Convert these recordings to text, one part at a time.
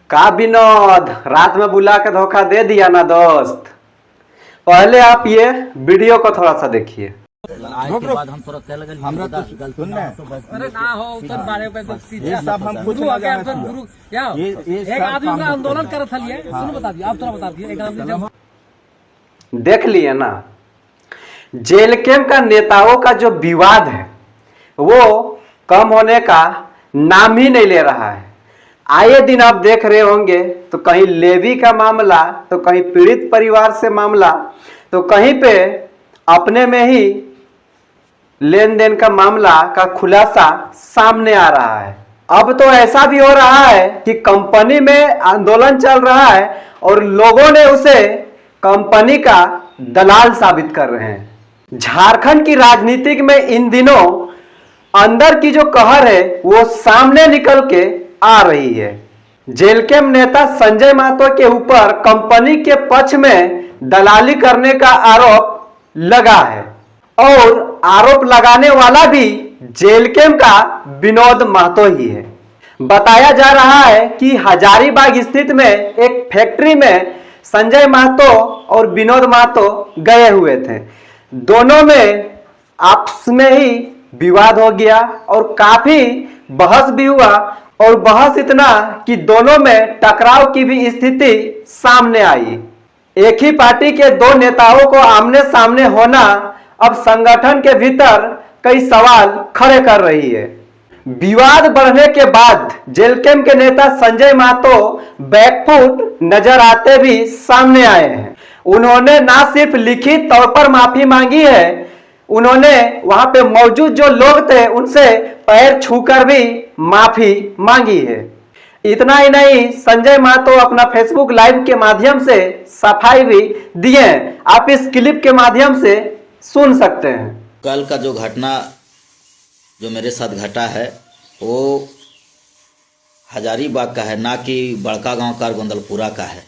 का विनोद, रात में बुला के धोखा दे दिया ना दोस्त। पहले आप ये वीडियो को थोड़ा सा देखिए। आज के बाद हम थोड़ा कह लगे हमरा तो सुन ना। अरे ना हो उतर बारे पे सीधे ये सब हम गुरु आके आप गुरु क्या हो? ये एक आदमी का आंदोलन कर था लिया सुन बता दिया आप थोड़ा बता दिए एक आदमी जब देख लिए ना, जेल कैंप का नेताओं का जो विवाद है वो कम होने का नाम ही नहीं ले रहा है। आए दिन आप देख रहे होंगे तो कहीं लेवी का मामला, तो कहीं पीड़ित परिवार से मामला, तो कहीं पे अपने में ही लेन देन का मामला का खुलासा सामने आ रहा है। अब तो ऐसा भी हो रहा है कि कंपनी में आंदोलन चल रहा है और लोगों ने उसे कंपनी का दलाल साबित कर रहे हैं। झारखंड की राजनीतिक में इन दिनों अंदर की जो कहर है वो सामने निकल के आ रही है। जेल कैंप नेता संजय महतो के ऊपर कंपनी के पक्ष में दलाली करने का आरोप लगा है और आरोप लगाने वाला भी जेल कैंप का विनोद महतो ही है। बताया जा रहा है कि हजारीबाग स्थित में एक फैक्ट्री में संजय महतो और विनोद महतो गए हुए थे। दोनों में आपस में ही विवाद हो गया और काफी बहस भी हुआ और बहस इतना कि दोनों में टकराव की भी स्थिति सामने आई। एक ही पार्टी के दो नेताओं को आमने सामने होना अब संगठन के भीतर कई सवाल खड़े कर रही है। विवाद बढ़ने के बाद जेल कैंप के नेता संजय महतो बैकफुट नजर आते भी सामने आए हैं। उन्होंने ना सिर्फ लिखित तौर पर माफी मांगी है, उन्होंने वहां पे मौजूद जो लोग थे उनसे पैर छूकर भी माफी मांगी है। इतना ही नहीं, संजय महतो अपना फेसबुक लाइव के माध्यम से सफाई भी दिए। आप इस क्लिप के माध्यम से सुन सकते हैं। कल का जो घटना जो मेरे साथ घटा है वो हजारीबाग का है, ना कि बड़का गांव का गोंदलपुरा का है।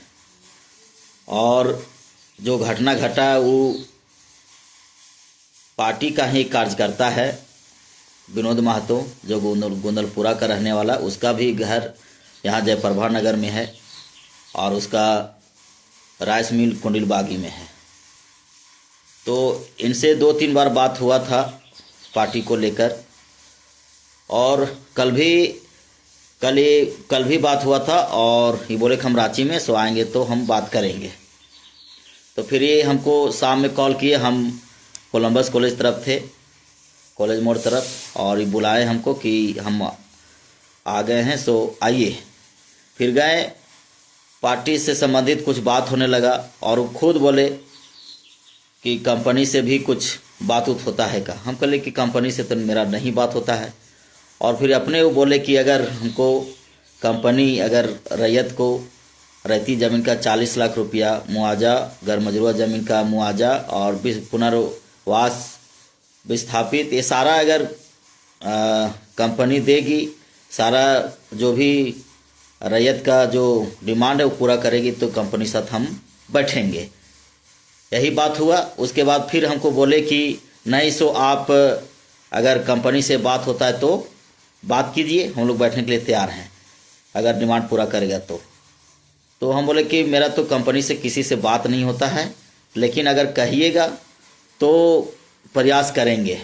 और जो घटना घटा है वो पार्टी का ही कार्यकर्ता है विनोद महतो, जो गोंदलपुरा का रहने वाला। उसका भी घर यहाँ जयप्रभा नगर में है और उसका राइस मिल कुंडिलबागी में है। तो इनसे 2-3 बार बात हुआ था पार्टी को लेकर और कल भी बात हुआ था और ये बोले कि हम रांची में सो आएंगे तो हम बात करेंगे। तो फिर ये हमको शाम में कॉल किए, हम कोलंबस कॉलेज तरफ थे, कॉलेज मोड़ तरफ, और ये बुलाए हमको कि हम आ गए हैं सो आइए। फिर गए, पार्टी से संबंधित कुछ बात होने लगा और वो खुद बोले कि कंपनी से भी कुछ बात होता है का। हम कहले कि कंपनी से तो मेरा नहीं बात होता है। और फिर अपने वो बोले कि अगर हमको कंपनी अगर रैयत को रहती ज़मीन का 40 लाख रुपया मुआवजा, गैर मजरूआ ज़मीन का मुआवजा और पुनर्वास विस्थापित, ये सारा अगर कंपनी देगी, सारा जो भी रैयत का जो डिमांड है वो पूरा करेगी तो कंपनी साथ हम बैठेंगे। यही बात हुआ। उसके बाद फिर हमको बोले कि नहीं सो आप अगर कंपनी से बात होता है तो बात कीजिए, हम लोग बैठने के लिए तैयार हैं अगर डिमांड पूरा करेगा तो हम बोले कि मेरा तो कंपनी से किसी से बात नहीं होता है, लेकिन अगर कहिएगा तो प्रयास करेंगे।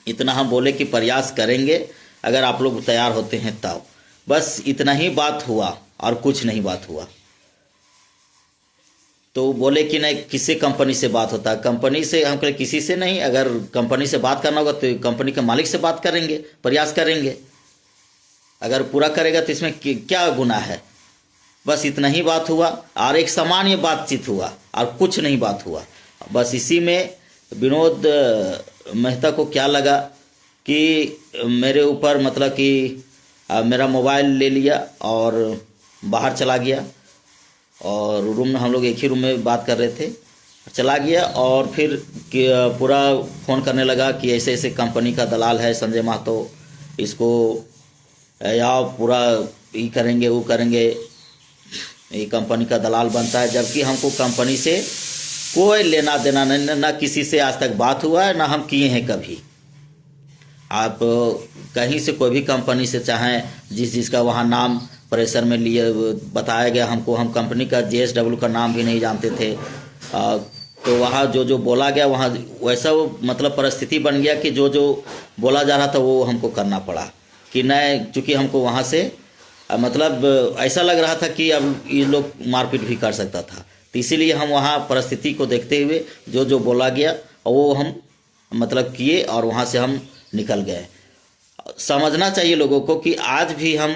इतना हम बोले कि प्रयास करेंगे अगर आप लोग तैयार होते हैं तब। बस इतना ही बात हुआ और कुछ नहीं बात हुआ। तो बोले कि नहीं किसी कंपनी से बात होता है, कंपनी से। हम कहे किसी से नहीं, अगर कंपनी से बात करना होगा तो कंपनी के मालिक से बात करेंगे, प्रयास करेंगे। अगर पूरा करेगा तो इसमें क्या गुनाह है। बस इतना ही बात हुआ और एक सामान्य बातचीत हुआ और कुछ नहीं बात हुआ। बस इसी में विनोद मेहता को क्या लगा कि मेरे ऊपर मतलब कि मेरा मोबाइल ले लिया और बाहर चला गया और रूम में, हम लोग एक ही रूम में बात कर रहे थे, चला गया और फिर पूरा फ़ोन करने लगा कि ऐसे ऐसे कंपनी का दलाल है संजय महतो, इसको या पूरा ये करेंगे वो करेंगे, ये कंपनी का दलाल बनता है। जबकि हमको कंपनी से कोई लेना देना नहीं, ना किसी से आज तक बात हुआ है, ना हम किए हैं कभी। आप कहीं से कोई भी कंपनी से चाहें जिसका वहाँ नाम प्रेशर में लिए बताया गया हमको, हम कंपनी का JSW का नाम भी नहीं जानते थे। तो वहाँ जो जो बोला गया वहाँ वैसा वो मतलब परिस्थिति बन गया कि जो जो बोला जा रहा था वो हमको करना पड़ा कि नहीं, चूँकि हमको वहाँ से मतलब ऐसा लग रहा था कि अब ये लोग मारपीट भी कर सकता था। तो इसीलिए हम वहाँ परिस्थिति को देखते हुए जो जो बोला गया वो हम मतलब किए और वहाँ से हम निकल गए। समझना चाहिए लोगों को कि आज भी हम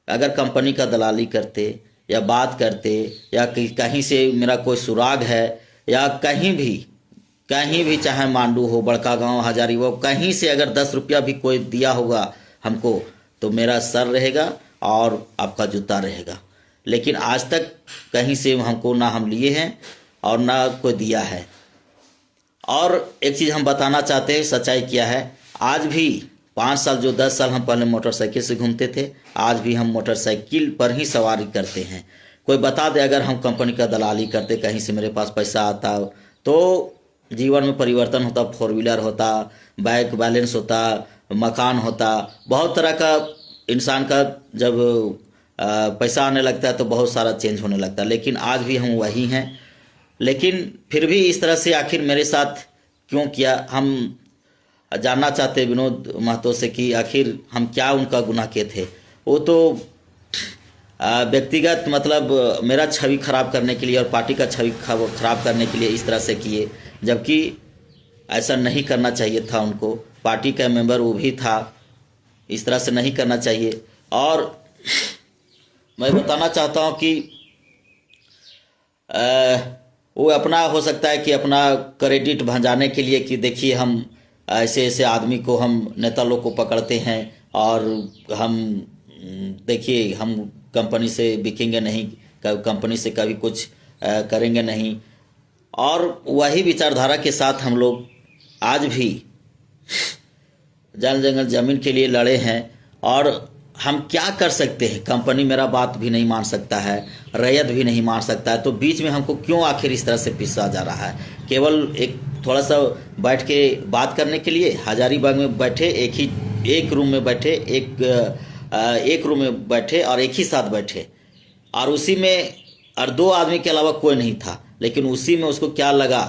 अगर कंपनी का दलाली करते या बात करते या कहीं से मेरा कोई सुराग है या कहीं भी चाहे मांडू हो, बड़का गांव, हजारीबाग, कहीं से अगर 10 रुपया भी कोई दिया होगा हमको तो मेरा सर रहेगा और आपका जूता रहेगा। लेकिन आज तक कहीं से हमको ना हम लिए हैं और ना कोई दिया है। और एक चीज़ हम बताना चाहते हैं, सच्चाई क्या है, आज भी 5 साल जो 10 साल हम पहले मोटरसाइकिल से घूमते थे, आज भी हम मोटरसाइकिल पर ही सवारी करते हैं। कोई बता दे अगर हम कंपनी का दलाली करते, कहीं से मेरे पास पैसा आता तो जीवन में परिवर्तन होता, 4 व्हीलर होता, बैंक बैलेंस होता, मकान होता, बहुत तरह का इंसान का जब पैसा आने लगता है तो बहुत सारा चेंज होने लगता है। लेकिन आज भी हम वही हैं। लेकिन फिर भी इस तरह से आखिर मेरे साथ क्यों किया, हम जानना चाहते विनोद महतो से कि आखिर हम क्या उनका गुनाह किए थे। वो तो व्यक्तिगत मतलब मेरा छवि खराब करने के लिए और पार्टी का छवि खराब करने के लिए इस तरह से किए, जबकि ऐसा नहीं करना चाहिए था उनको। पार्टी का मेंबर वो भी था, इस तरह से नहीं करना चाहिए। और मैं बताना चाहता हूँ कि वो अपना हो सकता है कि अपना क्रेडिट भंजाने के लिए कि देखिए हम ऐसे ऐसे आदमी को, हम नेता लोग को पकड़ते हैं और हम देखिए हम कंपनी से बिकेंगे नहीं, कंपनी से कभी कुछ करेंगे नहीं। और वही विचारधारा के साथ हम लोग आज भी जान जंगल ज़मीन के लिए लड़े हैं। और हम क्या कर सकते हैं, कंपनी मेरा बात भी नहीं मान सकता है, रैयत भी नहीं मान सकता है, तो बीच में हमको क्यों आखिर इस तरह से पिसा जा रहा है। केवल एक थोड़ा सा बैठ के बात करने के लिए हजारीबाग में बैठे, एक रूम में बैठे, एक रूम में बैठे और एक ही साथ बैठे, और उसी में और 2 आदमी के अलावा कोई नहीं था। लेकिन उसी में उसको क्या लगा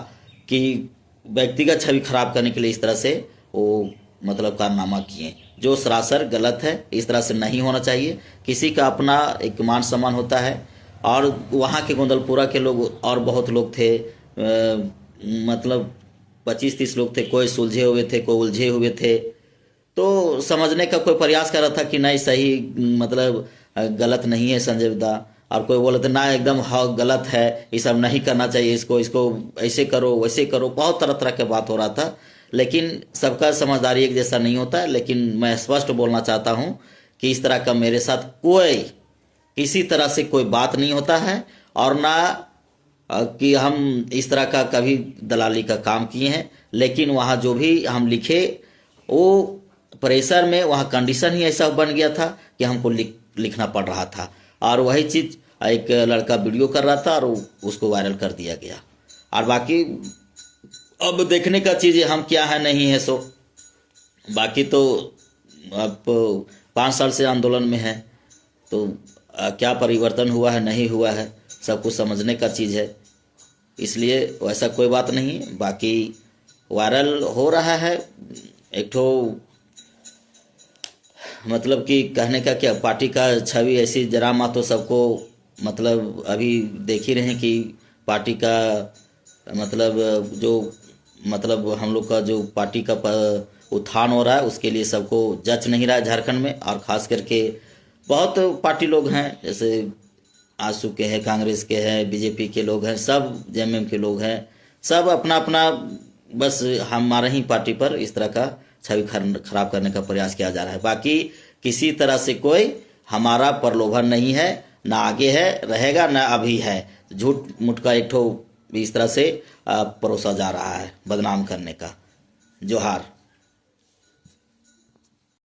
कि व्यक्तिगत छवि खराब करने के लिए इस तरह से वो मतलब कारनामा किए, जो सरासर गलत है। इस तरह से नहीं होना चाहिए। किसी का अपना एक मान सम्मान होता है। और वहाँ के गोंदलपुरा के लोग और बहुत लोग थे, मतलब 25-30 लोग थे, कोई सुलझे हुए थे, कोई उलझे हुए थे। तो समझने का कोई प्रयास कर रहा था कि नहीं सही मतलब गलत नहीं है संजय दा, और कोई बोला था ना एकदम हाँ गलत है, ये सब नहीं करना चाहिए, इसको ऐसे करो वैसे करो, बहुत तरह तरह के बात हो रहा था। लेकिन सबका समझदारी एक जैसा नहीं होता है। लेकिन मैं स्पष्ट बोलना चाहता हूँ कि इस तरह का मेरे साथ कोई किसी तरह से कोई बात नहीं होता है, और ना कि हम इस तरह का कभी दलाली का काम किए हैं। लेकिन वहाँ जो भी हम लिखे वो प्रेशर में, वहाँ कंडीशन ही ऐसा बन गया था कि हमको लिखना पड़ रहा था। और वही चीज़ एक लड़का वीडियो कर रहा था और उसको वायरल कर दिया गया। और बाकी अब देखने का चीज़ है हम क्या है नहीं है। सो बाकी तो अब 5 साल से आंदोलन में है, तो क्या परिवर्तन हुआ है नहीं हुआ है सब कुछ समझने का चीज़ है। इसलिए वैसा कोई बात नहीं। बाकी वायरल हो रहा है एक ठो मतलब कि कहने का क्या, पार्टी का छवि ऐसी जरा मा तो सबको मतलब अभी देख ही रहे हैं कि पार्टी का मतलब जो मतलब हम लोग का जो पार्टी का उत्थान हो रहा है उसके लिए सबको जच नहीं रहा है झारखंड में। और ख़ास करके बहुत पार्टी लोग हैं, जैसे आजसू के हैं, कांग्रेस के हैं, बीजेपी के लोग हैं, सब जेएमएम के लोग हैं, सब अपना अपना बस हमारे ही पार्टी पर इस तरह का छवि खराब करने का प्रयास किया जा रहा है। बाकी किसी तरह से कोई हमारा प्रलोभन नहीं है, ना आगे है, रहेगा ना अभी है। झूठ मूठ का एक ठो इस तरह से परोसा जा रहा है बदनाम करने का। जोहार।